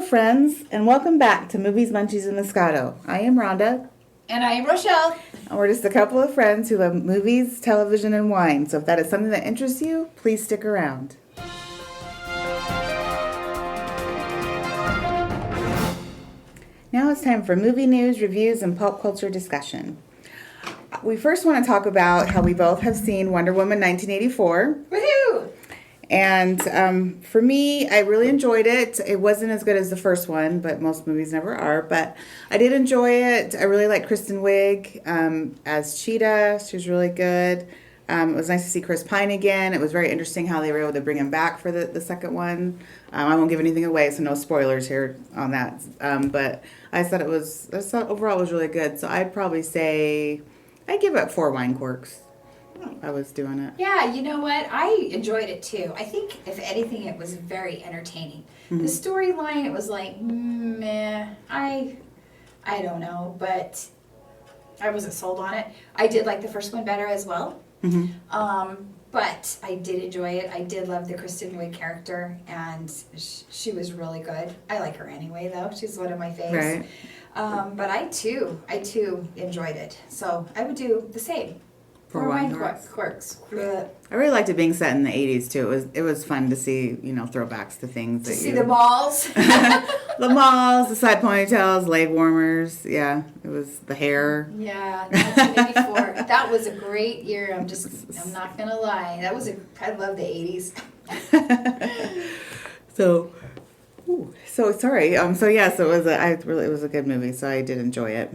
friends, and welcome back to Movies, Munchies, and Moscato. I am Rhonda. And I'm Rochelle. And we're just a couple of friends who love movies, television, and wine. So if that is something that interests you, please stick around. Now it's time for movie news, reviews, and pop culture discussion. We first want to talk about how we both have seen Wonder Woman 1984. Woohoo! And for me, I really enjoyed it. It wasn't as good as the first one, but most movies never are. But I did enjoy it. I really like Kristen Wiig as Cheetah. She was really good. It was nice to see Chris Pine again. It was very interesting how they were able to bring him back for the second one. I won't give anything away, so no spoilers here on that. But I thought overall it was really good. So I'd probably say I'd give it 4 wine corks. I was doing it. Yeah, you know what? I enjoyed it too. I think, if anything, it was very entertaining. Mm-hmm. The storyline, it was like, meh. I don't know, but I wasn't sold on it. I did like the first one better as well. Mm-hmm. But I did enjoy it. I did love the Kristen Wiig character, and she was really good. I like her anyway, though. She's one of my faves. Right. But I too enjoyed it. So I would do the same. 4 wine corks. I really liked it being set in the 80s too. It was fun to see, throwbacks to things. To see the malls. The malls, the side ponytails, leg warmers. Yeah, it was the hair. Yeah, 1984. That was a great year. I'm not going to lie. I love the 80s. So sorry. It was a good movie, so I did enjoy it.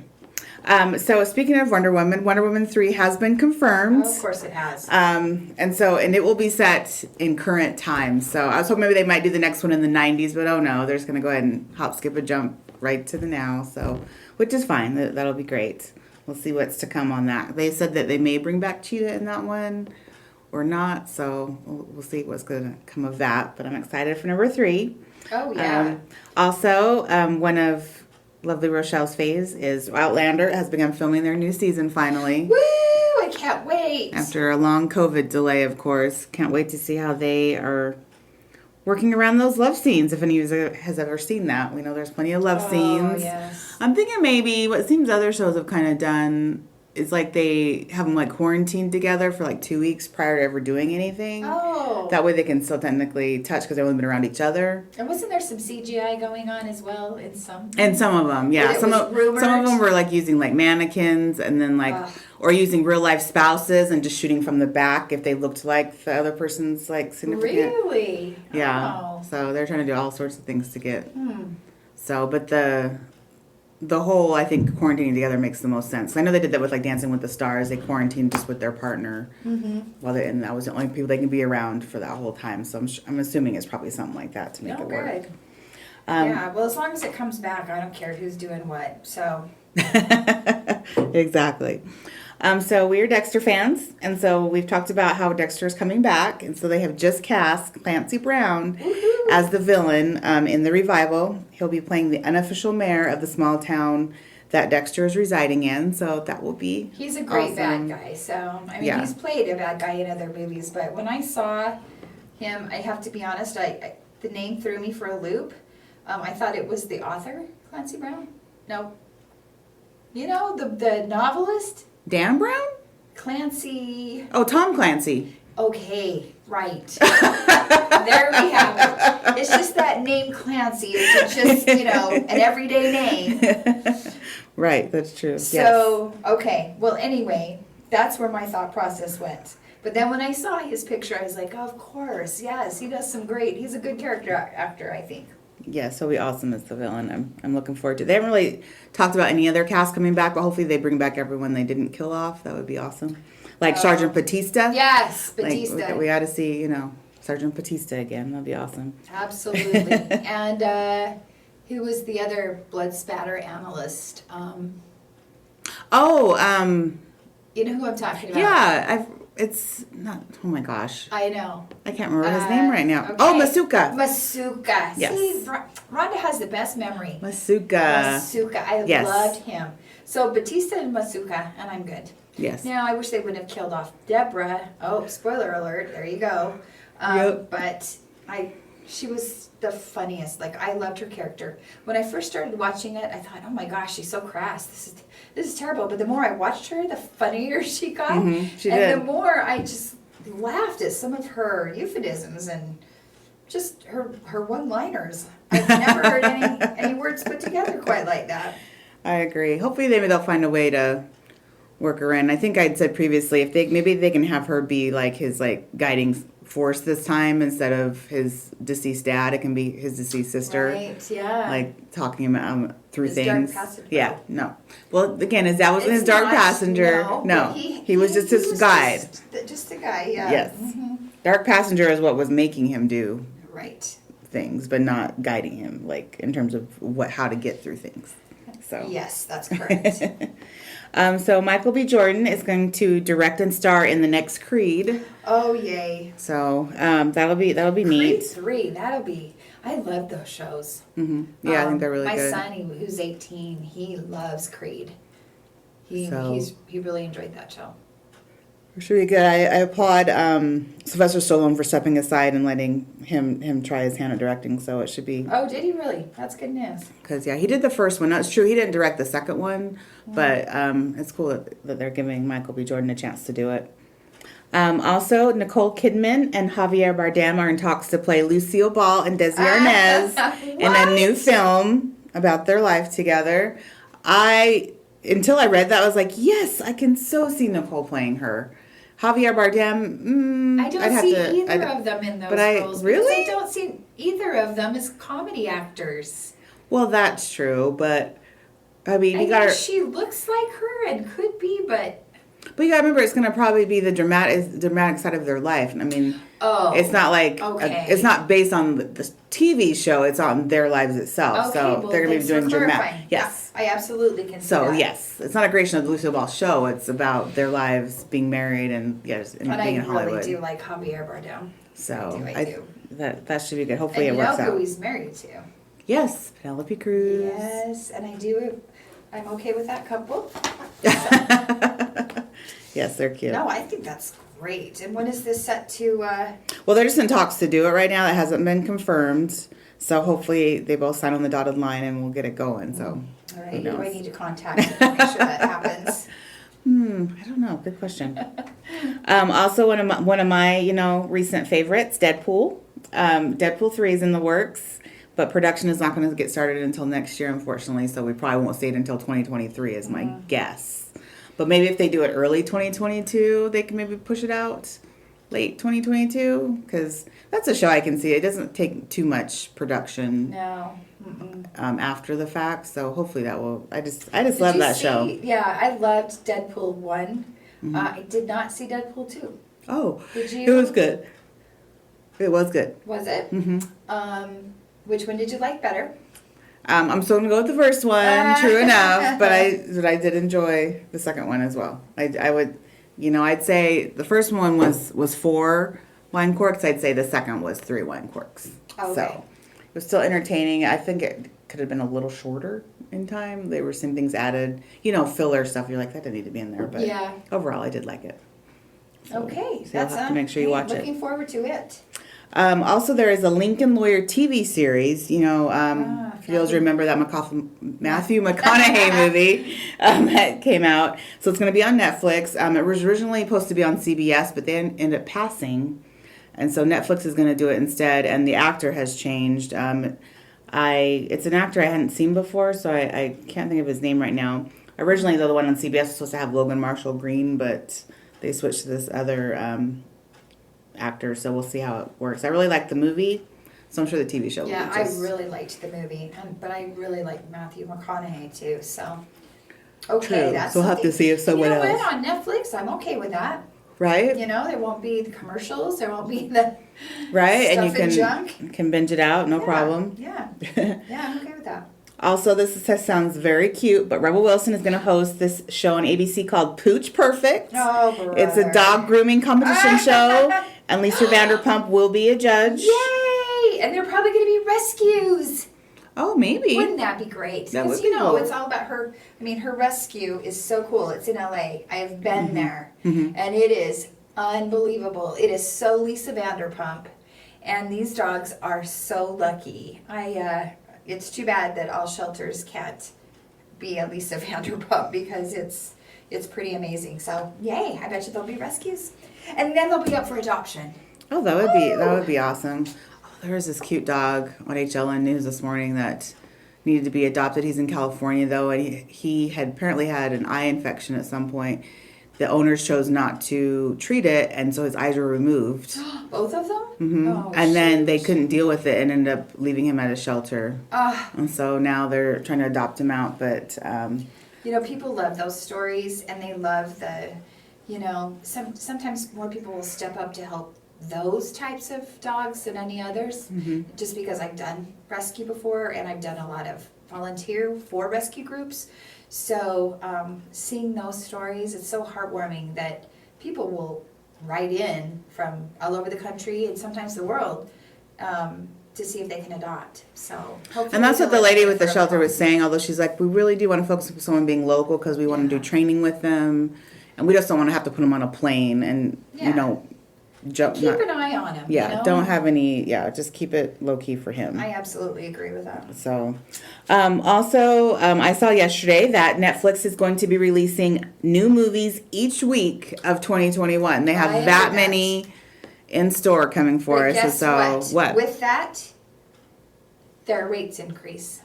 So speaking of Wonder Woman 3 has been confirmed. Oh, of course it has. And it will be set in current time. So I was hoping maybe they might do the next one in the 90s, but oh no, they're just going to go ahead and hop, skip, a jump right to the now. So, which is fine. That'll be great. We'll see what's to come on that. They said that they may bring back Cheetah in that one or not. So we'll see what's going to come of that. But I'm excited for number 3. Oh, yeah. Also, one of Lovely Rochelle's phase is Outlander has begun filming their new season finally. Woo! I can't wait. After a long COVID delay, of course. Can't wait to see how they are working around those love scenes, if any of you has ever seen that. We know there's plenty of love scenes. Yes. I'm thinking maybe what seems other shows have kind of done is like they have them like quarantined together for like 2 weeks prior to ever doing anything. Oh. That way they can still technically touch because they've only been around each other. And wasn't there some CGI going on as well in some? And some of them, yeah. Some of them were like using like mannequins and then or using real life spouses and just shooting from the back if they looked like the other person's like significant. Really? Yeah. Oh. So they're trying to do all sorts of things to get. So, but the whole, I think, quarantining together makes the most sense. I know they did that with like Dancing with the Stars. They quarantined just with their partner, and that was the only people they can be around for that whole time. So I'm assuming it's probably something like that to make it work. Good. Yeah. Well, as long as it comes back, I don't care who's doing what. So. Exactly. So we're Dexter fans, and so we've talked about how Dexter is coming back, and so they have just cast Clancy Brown as the villain in the revival. He'll be playing the unofficial mayor of the small town that Dexter is residing in, so that will be He's a great awesome. bad guy, so, he's played a bad guy in other movies, but when I saw him, I have to be honest, the name threw me for a loop. I thought it was the author, Clancy Brown? No. You know, the novelist? Dan Brown? Clancy. Oh, Tom Clancy. Okay, right. There we have it. It's just that name Clancy. It's just, an everyday name. Right, that's true. So, yes. Okay. Well, anyway, that's where my thought process went. But then when I saw his picture, I was like, of course, yes, he's a good character actor, I think. Yes, he'll be awesome as the villain. I'm looking forward to it. They haven't really talked about any other cast coming back, but hopefully they bring back everyone they didn't kill off. That would be awesome. Like Sergeant Batista. Yes, Batista. Like, we got to see, Sergeant Batista again. That'd be awesome. Absolutely. And who was the other blood spatter analyst? You know who I'm talking about? Yeah, it's not. Oh my gosh. I know. I can't remember his name right now. Okay. Oh, Masuka. Masuka. Yes. See, Rhonda has the best memory. Masuka. I loved him. So Batista and Masuka, and I'm good. Yes. Now I wish they wouldn't have killed off Deborah. Oh, spoiler alert! There you go. Yep. But She was the funniest. Like, I loved her character. When I first started watching it, I thought, oh my gosh, she's so crass. This is terrible. But the more I watched her, the funnier she got. She and did. the more I just laughed at some of her euphemisms and just her one-liners. I've never heard any words put together quite like that. I agree. Hopefully they'll find a way to work her in. I think I'd said previously if maybe they can have her be like his like guiding force this time instead of his deceased dad. It can be his deceased sister. Right, yeah. Like talking him through His things. dark passenger. Yeah, no. Well, again, his dad wasn't It's his dark not- passenger. No, but he was just his guide. Just a guy, yeah. Yes. Mhm. Dark passenger is what was making him do Right. things, but not guiding him, like in terms of how to get through things. So Yes, that's correct. so Michael B. Jordan is going to direct and star in the next Creed. Oh, yay. So that'll be Creed neat. 3, that'll be, I love those shows. Yeah, I think they're really my good. son, who's 18, he loves Creed. He really enjoyed that show. Should be good. I applaud Sylvester Stallone for stepping aside and letting him try his hand at directing. So it should be Oh, did he really? That's good news. because he did the first one. That's true. He didn't direct the second one, but it's cool that they're giving Michael B. Jordan a chance to do it. Also, Nicole Kidman and Javier Bardem are in talks to play Lucille Ball and Desi Arnaz in a new film about their life together. Until I read that, I was like, yes, I can so see Nicole playing her. Javier Bardem, I don't see either of them in those roles. Really? Because I don't see either of them as comedy actors. Well, that's true, but I mean, I know she looks like her and could be, but you gotta remember, it's gonna probably be the dramatic side of their life. I mean, it's not like it's not based on the TV show; it's on their lives itself. Okay, so well, they're gonna be doing dramatic. clarifying. Yes. Yeah, I absolutely can see So that. yes, it's not a creation of the Lucille Ball show. It's about their lives being married and and But being I in Hollywood. really do like Javier Bardem. So I do. that should be good. Hopefully And it you know works who out. he's married to? Yes, Penelope Cruz. Yes, and I'm okay with that couple. Yes, they're cute. No, I think that's great. And when is this set to? Well, they're just in talks to do it right now. That hasn't been confirmed. So hopefully they both sign on the dotted line and we'll get it going. So All right, who who do I knows? need to contact to make sure that happens? I don't know. Good question. Also, one of my recent favorites, Deadpool. Deadpool 3 is in the works, but production is not going to get started until next year, unfortunately. So we probably won't see it until 2023 is my guess. But maybe if they do it early 2022, they can maybe push it out late 2022 because that's a show I can see. It doesn't take too much production No. after the fact, so hopefully that will. I just love Did you that see- show. Yeah, I loved Deadpool 1. I did not see Deadpool 2. Oh, Did you? it was good. It was good. Was it? Which one did you like better? I'm still gonna go with the first one, true enough, but I did enjoy the second one as well. I would, I'd say the first one was 4 wine corks. I'd say the second was 3 wine corks. Okay. So it was still entertaining. I think it could have been a little shorter in time. There were some things added, filler stuff. You're like, that didn't need to be in there, but Yeah. overall, I did like it. So Okay, you'll have to make sure you watch it. Looking forward to it. Also, there is a Lincoln Lawyer TV series. If you guys remember that Matthew McConaughey movie that came out. So it's going to be on Netflix. It was originally supposed to be on CBS, but they ended up passing. And so Netflix is going to do it instead, and the actor has changed. It's an actor I hadn't seen before, so I can't think of his name right now. Originally, the one on CBS was supposed to have Logan Marshall Green, but they switched to this other actor, so we'll see how it works. I really like the movie, so I'm sure the TV show will Yeah, be just... I really liked the movie, but I really like Matthew McConaughey too. So, okay, True. that's So we'll have to something- see if someone you know else... what? On Netflix, I'm okay with that. Right? There won't be the commercials. There won't be the Right? And you stuff and junk. can binge it out, no Yeah, problem. Yeah, I'm okay with that. Also, this sounds very cute, but Rebel Wilson is going to host this show on ABC called Pooch Perfect. Oh, brother. It's a dog grooming competition show, and Lisa Vanderpump will be a judge. Yay! And they're probably going to be rescues. Oh, maybe. Wouldn't that be great? That would Because, be cool. it's all about her. I mean, her rescue is so cool. It's in LA. I have been there. And it is unbelievable. It is so Lisa Vanderpump. And these dogs are so lucky. It's too bad that all shelters can't be a Lisa Vanderpump because it's pretty amazing. So yay! I bet you there'll be rescues, and then they'll be up for adoption. Oh, that would be awesome. Oh, there was this cute dog on HLN News this morning that needed to be adopted. He's in California though, and he had apparently had an eye infection at some point. The owners chose not to treat it, and so his eyes were removed. Both of them? Hmm. Oh, and then shoot. they couldn't deal with it and ended up leaving him at a shelter. And so now they're trying to adopt him out, but People love those stories, and they love sometimes more people will step up to help those types of dogs than any others, just because I've done rescue before, and I've done a lot of volunteer for rescue groups. So seeing those stories, it's so heartwarming that people will write in from all over the country and sometimes the world to see if they can adopt. So hopefully, and that's what the they'll lady let with the it for shelter a was saying, although she's like, we really do want to focus on someone being local because we want to do training with them, and we just don't want to have to put them on a plane and jump. Keep an eye on him. Yeah, don't have any. Yeah, just keep it low key for him. I absolutely agree with that. So, also, I saw yesterday that Netflix is going to be releasing new movies each week of 2021. They have that many in store coming for But us. guess So what? With that, their rates increase.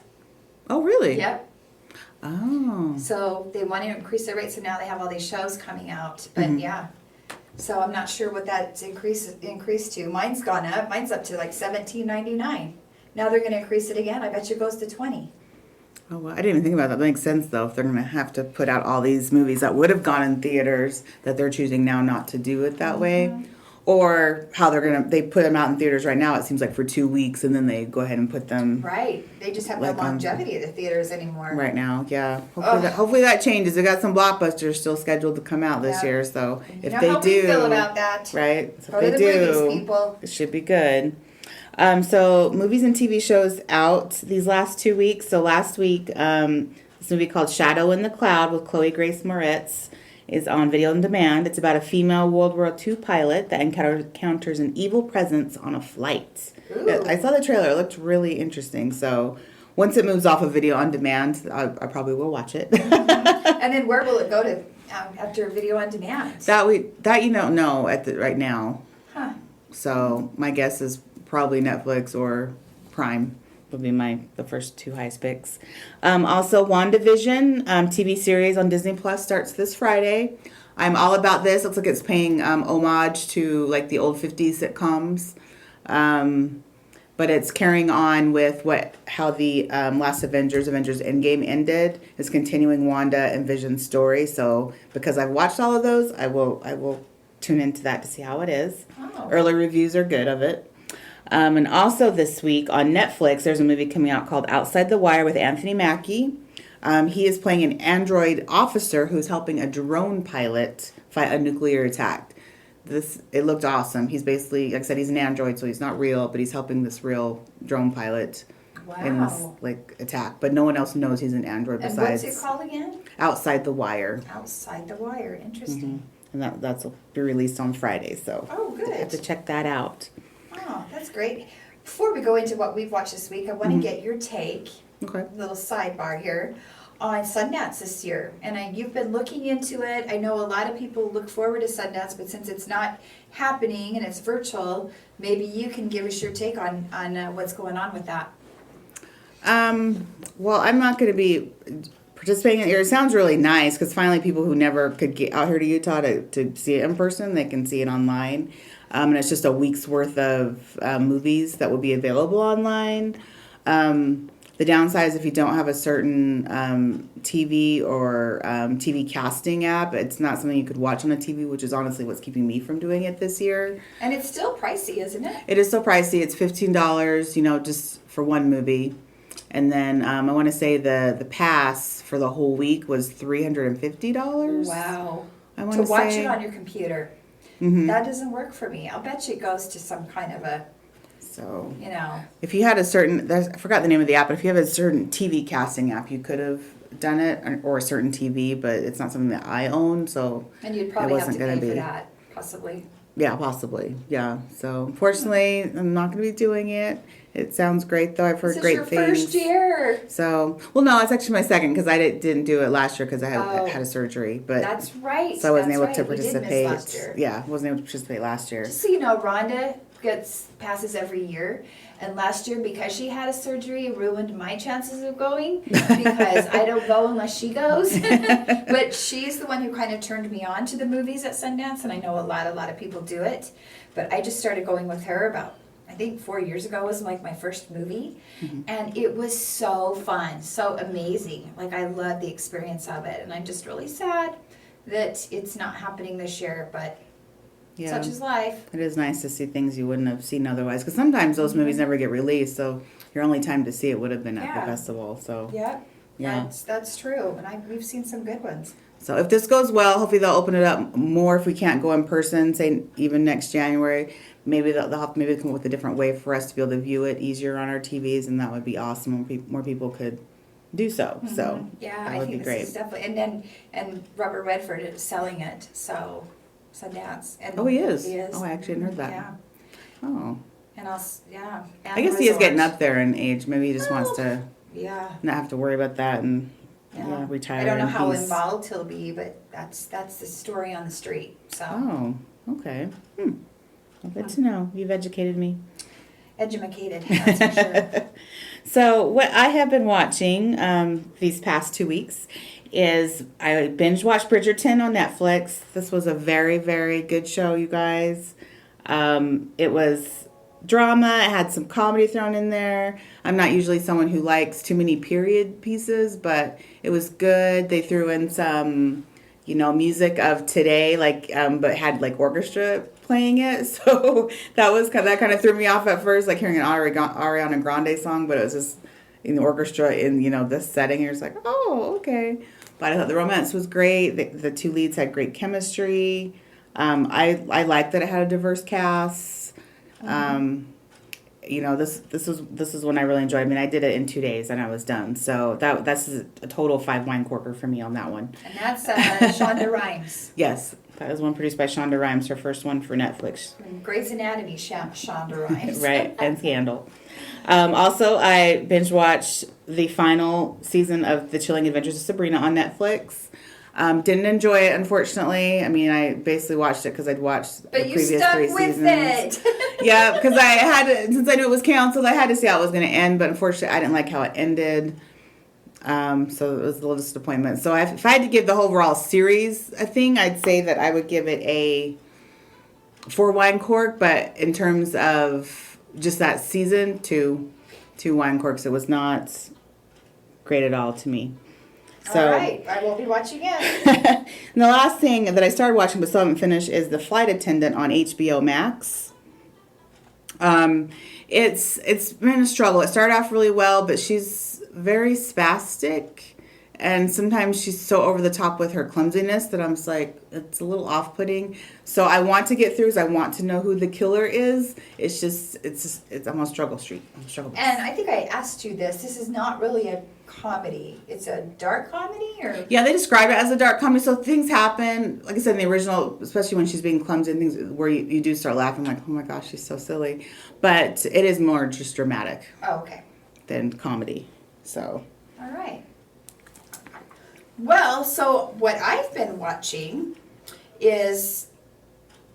Oh, really? Yep. Oh. So they want to increase their rates, so now they have all these shows coming out. But yeah. So I'm not sure what that's increased to. Mine's gone up. Mine's up to like $17.99. Now they're going to increase it again. I bet you it goes to $20. Oh, well, I didn't even think about that. That makes sense, though, if they're going to have to put out all these movies that would have gone in theaters that they're choosing now not to do it that way. Or how they put them out in theaters right now, it seems like for 2 weeks, and then they go ahead and put them Right. They just have no longevity of the theaters anymore. right now. Yeah. Hopefully that changes. They got some blockbusters still scheduled to come out this year, so if they how do, we feel about that. right? So Go if to they the do, movies, people. it should be good. So movies and TV shows out these last 2 weeks. So last week, this movie called Shadow in the Cloud with Chloe Grace Moretz is on video on demand. It's about a female World War II pilot that encounters an evil presence on a flight. Ooh. I saw the trailer. It looked really interesting. So once it moves off of video on demand, I probably will watch it. And then where will it go to after video on demand? That you don't know right now. Huh. So my guess is probably Netflix or Prime would be the first two highest picks. Also, WandaVision TV series on Disney Plus starts this Friday. I'm all about this. Looks like it's paying homage to like the old 50s sitcoms. But it's carrying on with how the last Avengers Endgame ended. It's continuing Wanda and Vision's story. So because I've watched all of those, I will tune into that to see how it is. Oh. Early reviews are good of it. And also this week on Netflix, there's a movie coming out called Outside the Wire with Anthony Mackie. He is playing an android officer who's helping a drone pilot fight a nuclear attack. It looked awesome. He's basically, like I said, he's an android, so he's not real, but he's helping this real drone pilot in this attack. But no one else knows he's an android besides. And what's it called again? Outside the Wire. Outside the Wire. Interesting. And that'll be released on Friday, so good. you have to check that out. Oh, that's great. Before we go into what we've watched this week, I want to get your take, Okay. a little sidebar here, on Sundance this year. And you've been looking into it. I know a lot of people look forward to Sundance, but since it's not happening and it's virtual, maybe you can give us your take on what's going on with that. Well, I'm not going to be participating in it. It sounds really nice because finally people who never could get out here to Utah to see it in person, they can see it online. And it's just a week's worth of movies that will be available online. The downside is if you don't have a certain TV or TV casting app, it's not something you could watch on a TV, which is honestly what's keeping me from doing it this year. And it's still pricey, isn't it? It is still pricey. It's $15, just for one movie. And then I want to say the pass for the whole week was $350. Wow. I want to to watch say it on your computer. Mm-hmm. That doesn't work for me. I'll bet you it goes to some kind of a, So you if you had a certain, I forgot the name of the app, but if you have a certain TV casting app, you could have done it, or a certain TV, but it's not something that I own, so and you'd probably have to wasn't pay gonna for be. that, possibly. Yeah, possibly. Yeah. So unfortunately, I'm not going to be doing it. It sounds great, though. I've heard This is great your things. first year. So, well, no, it's actually my second because I didn't do it last year because I Oh. had a surgery. But That's right. so I wasn't That's able right. to We did miss participate. last year. Yeah, wasn't able to participate last year. Just so you know, Rhonda passes every year, and last year because she had a surgery ruined my chances of going because I don't go unless she goes. But she's the one who kind of turned me on to the movies at Sundance, and I know a lot of people do it. But I just started going with her about, I think 4 years ago was like my first movie, and it was so fun, so amazing. Like I loved the experience of it, and I'm just really sad that it's not happening this year, but Yeah. such is life. It is nice to see things you wouldn't have seen otherwise because sometimes those movies never get released. So your only time to see it would have been at Yeah. the festival. So Yeah, Yeah. that's true, and we've seen some good ones. So if this goes well, hopefully they'll open it up more if we can't go in person, say even next January. Maybe they'll have maybe come up with a different way for us to be able to view it easier on our TVs, and that would be awesome. More people could do so. So Yeah, that I would think be this great. is definitely, and Robert Redford is selling it, so Sundance. And Oh, he is. He is. Oh, I actually hadn't heard that. Yeah, Oh, and also yeah. And I guess he is getting Resort. up there in age. Maybe he just wants Oh. to Yeah. not have to worry about that and retire. I don't know in how peace. involved he'll be, but that's the story on the street. So Oh, okay. Well, good to know. You've educated me. educated, that's for sure. So what I have been watching these past 2 weeks is I binge watched Bridgerton on Netflix. This was a very, very good show, you guys. It was drama. It had some comedy thrown in there. I'm not usually someone who likes too many period pieces, but it was good. They threw in some, music of today, but had like orchestra playing it. So that kind of threw me off at first, like hearing an Ariana Grande song, but it was just in the orchestra in this setting. You're just like, oh, okay. But I thought the romance was great. The two leads had great chemistry. I liked that it had a diverse cast. This is one I really enjoyed. I mean, I did it in 2 days and I was done. So that's a total 5 wine corker for me on that one. And that's Shonda Rhimes. Yes, that was one produced by Shonda Rhimes, her first one for Netflix. And Grey's Anatomy, Shonda Rhimes. Right, and Scandal. Also, I binge watched the final season of The Chilling Adventures of Sabrina on Netflix. Didn't enjoy it, unfortunately. I mean, I basically watched it because I'd watched the previous 3 seasons. It. Yeah, because I had to, since I knew it was canceled, I had to see how it was going to end. But unfortunately, I didn't like how it ended. So it was a little disappointment. So if I had to give the whole overall series a thing, I'd say that I would give it a 4 wine cork. But in terms of just that season, 2 wine corks. It was not great at all to me. So, all right, I will be watching it. and the last thing that I started watching but still haven't finished is The Flight Attendant on HBO Max. It's been a struggle. It started off really well, but she's very spastic. And sometimes she's so over the top with her clumsiness that I'm just like, it's a little off-putting. So I want to get through because I want to know who the killer is. It's I'm on struggle street. And I think I asked you this. This is not really a comedy. It's a dark comedy, or Yeah, they describe it as a dark comedy. So things happen, like I said in the original, especially when she's being clumsy and things where you do start laughing like, oh my gosh, she's so silly. But it is more just dramatic okay. than comedy. So All right. Well, so what I've been watching is.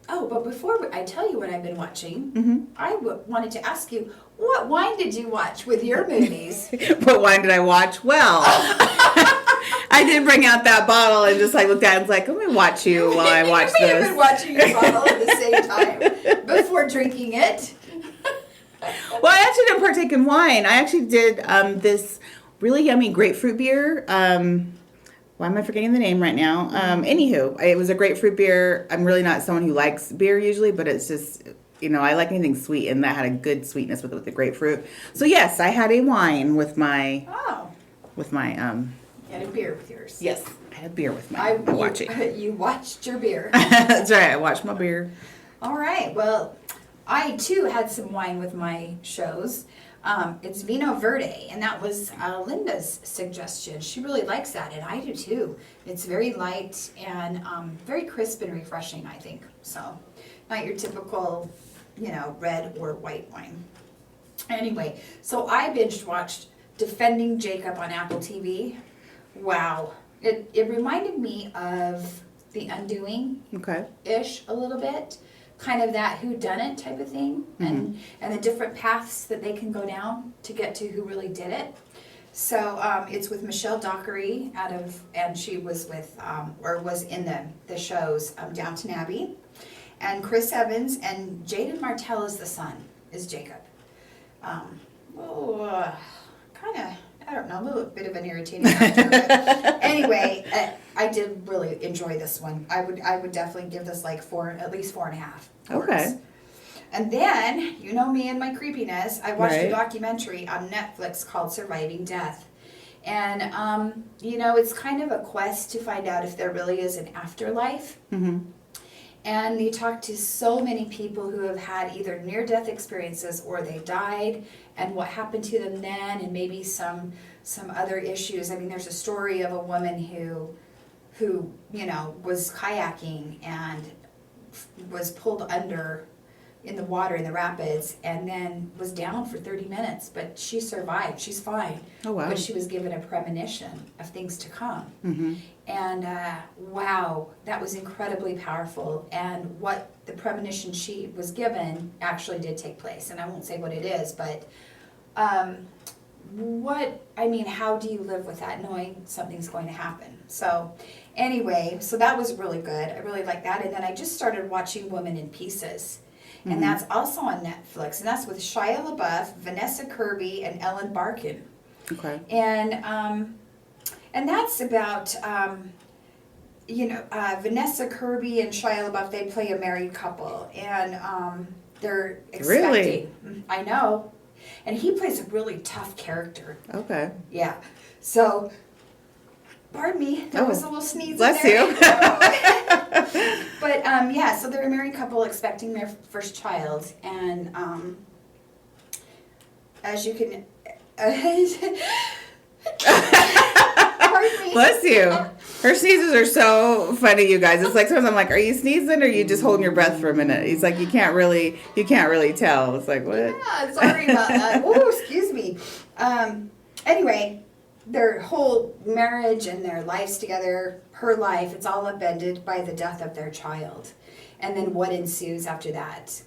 Oh, but before I tell you what I've been watching, I wanted to ask you, what wine did you watch with your movies? what wine did I watch? Well, I did bring out that bottle and just looked at it and was like, let me watch you while I watch You may this. have been watching your bottle at the same time before drinking it. Well, I actually didn't partake in wine. I actually did this really yummy grapefruit beer. Why am I forgetting the name right now? Anywho, it was a grapefruit beer. I'm really not someone who likes beer usually, but it's just, I like anything sweet, and that had a good sweetness with the grapefruit. So yes, I had a wine with my, Oh, You had a beer with yours. yes, I had beer with my watching. You watched your beer. That's right, I watched my beer. All right. Well, I too had some wine with my shows. It's Vino Verde, and that was Linda's suggestion. She really likes that, and I do too. It's very light and very crisp and refreshing, I think. So, not your typical, red or white wine. Anyway, so I binge watched Defending Jacob on Apple TV. Wow. It reminded me of The Undoing Okay. ish a little bit, kind of that whodunit type of thing, and the different paths that they can go down to get to who really did it. So it's with Michelle Dockery and she was with or was in the shows Downton Abbey, and Chris Evans, and Jaden Martell is the son, is Jacob. Kind of, I don't know, a little bit of an irritating actor, but anyway, I did really enjoy this one. I would definitely give this like at least 4.5. Okay. And then, you know me and my creepiness, I watched a Right. documentary on Netflix called Surviving Death. And, it's kind of a quest to find out if there really is an afterlife. Mm-hmm. And you talk to so many people who have had either near-death experiences or they died, and what happened to them then, and maybe some other issues. I mean, there's a story of a woman who was kayaking and was pulled under in the water in the rapids, and then was down for 30 minutes, but she survived. She's fine. Oh, wow. But she was given a premonition of things to come. Mm-hmm. And wow, that was incredibly powerful. And what the premonition she was given actually did take place. And I won't say what it is, but how do you live with that, knowing something's going to happen? So anyway, so that was really good. I really like that. And then I just started watching Woman in Pieces. And that's also on Netflix. And that's with Shia LaBeouf, Vanessa Kirby, and Ellen Barkin. Okay. And that's about, Vanessa Kirby and Shia LaBeouf, they play a married couple. And they're expecting. Really? I know. And he plays a really tough character. Okay. Yeah. So, pardon me, that was a little sneeze Bless in there. you. But, so they're a married couple expecting their first child. And as you can... Pardon me. Bless you. Her sneezes are so funny, you guys. It's like sometimes I'm like, are you sneezing or are you just holding your breath for a minute? He's like, you can't really tell. It's like, what? Yeah, sorry about that. Oh, excuse me. Anyway, their whole marriage and their lives together, her life, it's all upended by the death of their child. And then what ensues after that.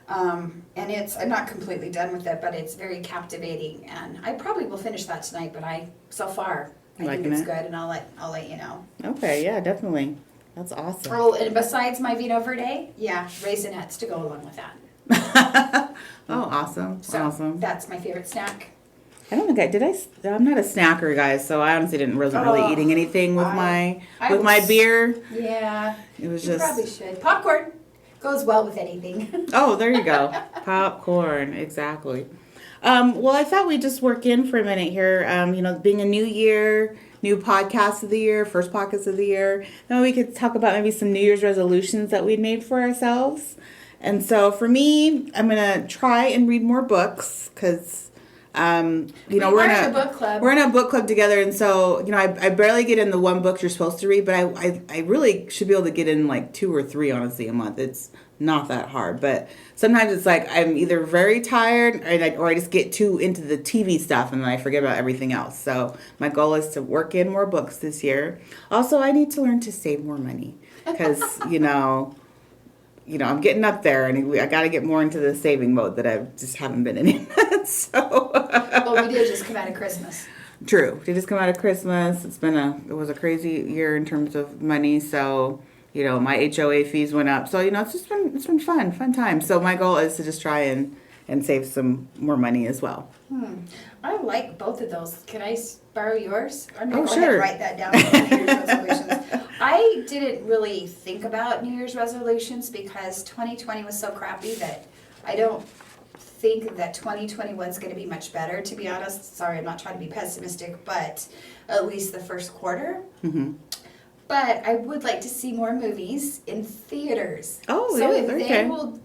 And I'm not completely done with it, but it's very captivating. And I probably will finish that tonight, but so far, I think it's good, and I'll let you know. Okay, yeah, definitely. That's awesome. Oh, and besides my Vino Verde, Raisinets to go along with that. Oh, awesome. So awesome. that's my favorite snack. I don't think I'm not a snacker, guys, so I honestly wasn't really eating anything with my beer. Yeah. It was You probably should. Popcorn goes well with anything. Oh, there you go. Popcorn, exactly. Well, I thought we'd just work in for a minute here. Being a new year, new podcast of the year, first podcast of the year. Then we could talk about maybe some New Year's resolutions that we'd made for ourselves. And so for me, I'm going to try and read more books because... we're in a book club. We're in a book club together, and so I barely get in the one book you're supposed to read, but I really should be able to get in like 2 or 3 honestly a month. It's not that hard, but sometimes it's like I'm either very tired or I just get too into the TV stuff and then I forget about everything else. So my goal is to work in more books this year. Also, I need to learn to save more money because I'm getting up there, and I got to get more into the saving mode that I just haven't been in yet. So. Well, we did just come out of Christmas. True. Did just come out of Christmas. It was a crazy year in terms of money. So, my HOA fees went up. So, it's been fun time. So my goal is to just try and save some more money as well. I like both of those. Can I borrow yours? I'm going to sure. write that down for New Year's resolutions. I didn't really think about New Year's resolutions because 2020 was so crappy that I don't think that 2021 is going to be much better, to be honest. Sorry, I'm not trying to be pessimistic, but at least the first quarter. Mm-hmm. But I would like to see more movies in theaters. Oh, so yeah, if okay. they will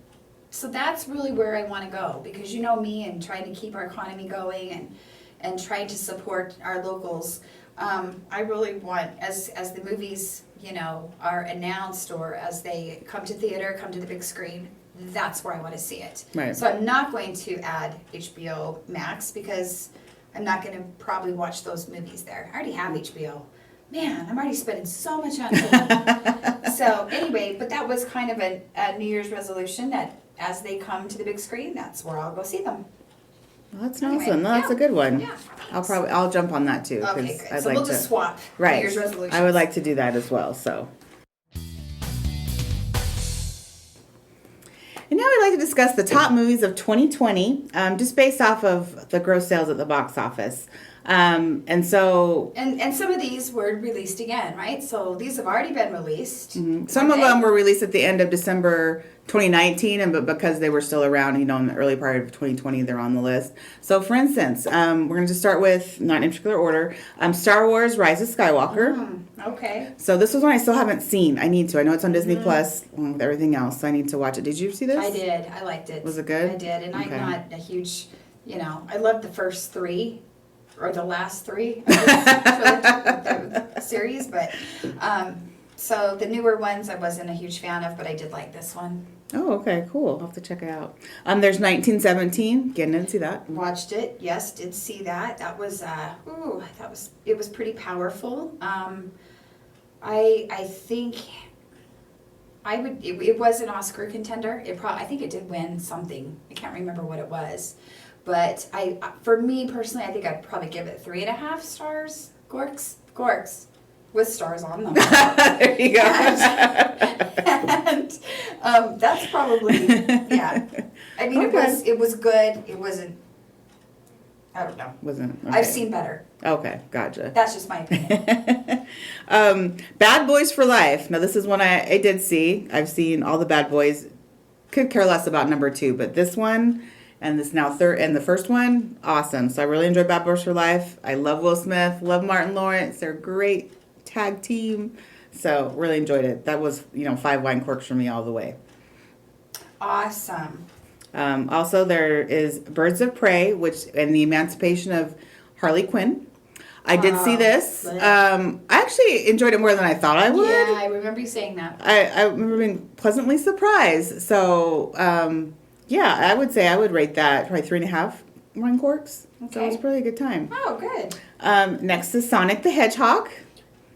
So that's really where I want to go, because you know me and trying to keep our economy going and trying to support our locals. I really want, as the movies, you know, are announced or as they come to theater, come to the big screen, that's where I want to see it. Right. So I'm not going to add HBO Max because I'm not going to probably watch those movies there. I already have HBO. Man, I'm already spending so much on TV. So anyway, but that was kind of a New Year's resolution that as they come to the big screen, that's where I'll go see them. Well, that's Anyway, awesome. No, that's yeah. a good one. Yeah. I'll jump on that too. 'Cause Okay, good. I'd So like we'll to, just swap right. New Year's resolutions. I would like to do that as well. So. And now we'd like to discuss the top movies of 2020, just based off of the gross sales at the box office. And so And some of these were released again, right? So these have already been released. some of them were released at the end of December 2019, but because they were still around, you know, in the early part of 2020, they're on the list. So, for instance, we're going to just start with, not in particular order, Star Wars: Rise of Skywalker. Okay. So this was one I still haven't seen. I need to. I know it's on Disney Plus, along with everything else. So I need to watch it. Did you see this? I did. I liked it. Was it good? I did. And Okay. I'm not a huge, you know, I loved the first three, or the last three of the series, but so the newer ones I wasn't a huge fan of, but I did like this one. Oh, okay, cool. I'll have to check it out. There's 1917. Again, didn't see that. Watched it, yes, did see that. That was it was pretty powerful. I think it was an Oscar contender. I think it did win something. I can't remember what it was, but for me personally, I think I'd probably give it 3.5 stars. Gorks with stars on them. There you go. And that's probably, yeah. I mean, Okay. it was good. It wasn't. I don't know. Wasn't. Okay. I've seen better. Okay, gotcha. That's just my opinion. Bad Boys for Life. Now, this is one I did see. I've seen all the Bad Boys. Could care less about number 2, but this one and this now third and the first one, awesome. So I really enjoyed Bad Boys for Life. I love Will Smith. Love Martin Lawrence. They're a great tag team. So really enjoyed it. That was 5 wine corks for me all the way. Awesome. Also, there is Birds of Prey, and the Emancipation of Harley Quinn. I did see this. Good. I actually enjoyed it more than I thought I would. Yeah, I remember you saying that. I remember being pleasantly surprised. So, yeah, I would say I would rate that probably 3.5 wine corks. So it was Okay. probably a good time. Oh, good. Next is Sonic the Hedgehog.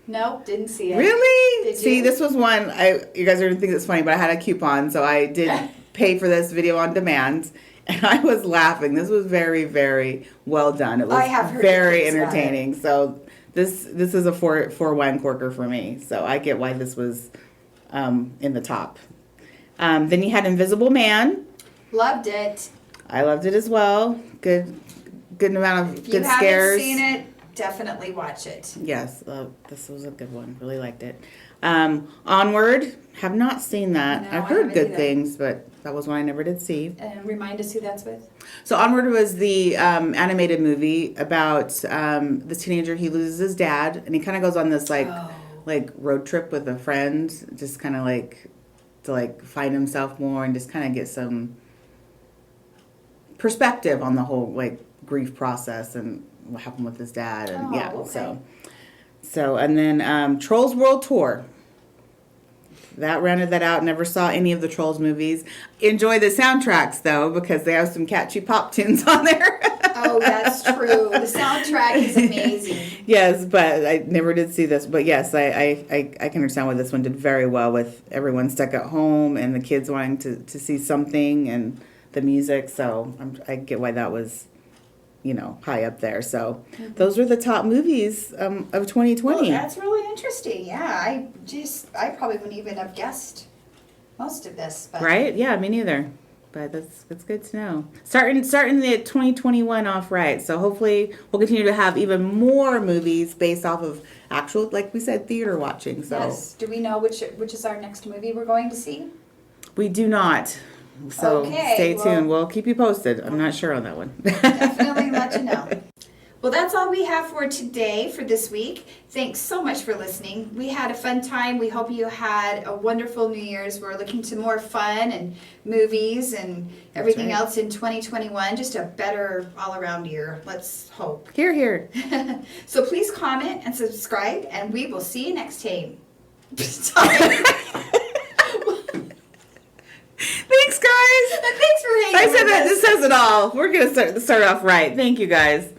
Nope, didn't see it. Really? Did See, you? this was one, you guys are going to think it's funny, but I had a coupon, so I did pay for this video on demand. And I was laughing. This was very, very well done. It was I have heard very good things about it. entertaining. So this is a four wine corker for me. So I get why this was in the top. Then you had Invisible Man. Loved it. I loved it as well. Good amount of If you good haven't scares. seen it, definitely watch it. Yes, this was a good one. Really liked it. Onward. Have not seen that. No, I've I heard haven't good either. things, but that was one I never did see. And remind us who that's with. So Onward was the animated movie about this teenager. He loses his dad, and he kind of goes on this like road trip with a friend, just kind of to find himself more and just kind of get some perspective on the whole grief process and what happened with his dad, and Okay. so and then Trolls World Tour. That rounded that out. Never saw any of the Trolls movies. Enjoy the soundtracks though, because they have some catchy pop tunes on there. Oh, that's true. The soundtrack is amazing. Yes, but I never did see this. But yes, I can understand why this one did very well with everyone stuck at home and the kids wanting to see something and the music. So I get why that was, high up there. So those were the top movies of 2020. Well, that's really interesting. Yeah, I probably wouldn't even have guessed most of this. But Right? Yeah, me neither. But that's good to know. Starting the 2021 off right. So hopefully we'll continue to have even more movies based off of actual, like we said, theater watching. So Yes. Do we know which is our next movie we're going to see? we do not. So Okay, stay well- tuned. We'll keep you posted. I'm not sure on that one. Definitely let you know. Well, that's all we have for today, for this week. Thanks so much for listening. We had a fun time. We hope you had a wonderful New Year's. We're looking to more fun and movies and everything right. else in 2021. Just a better all-around year. Let's hope. Here, here. So please comment and subscribe, and we will see you next time. Sorry. Thanks, guys. Thanks for hanging I with said that. us. This says it all. We're gonna start off right. Thank you, guys.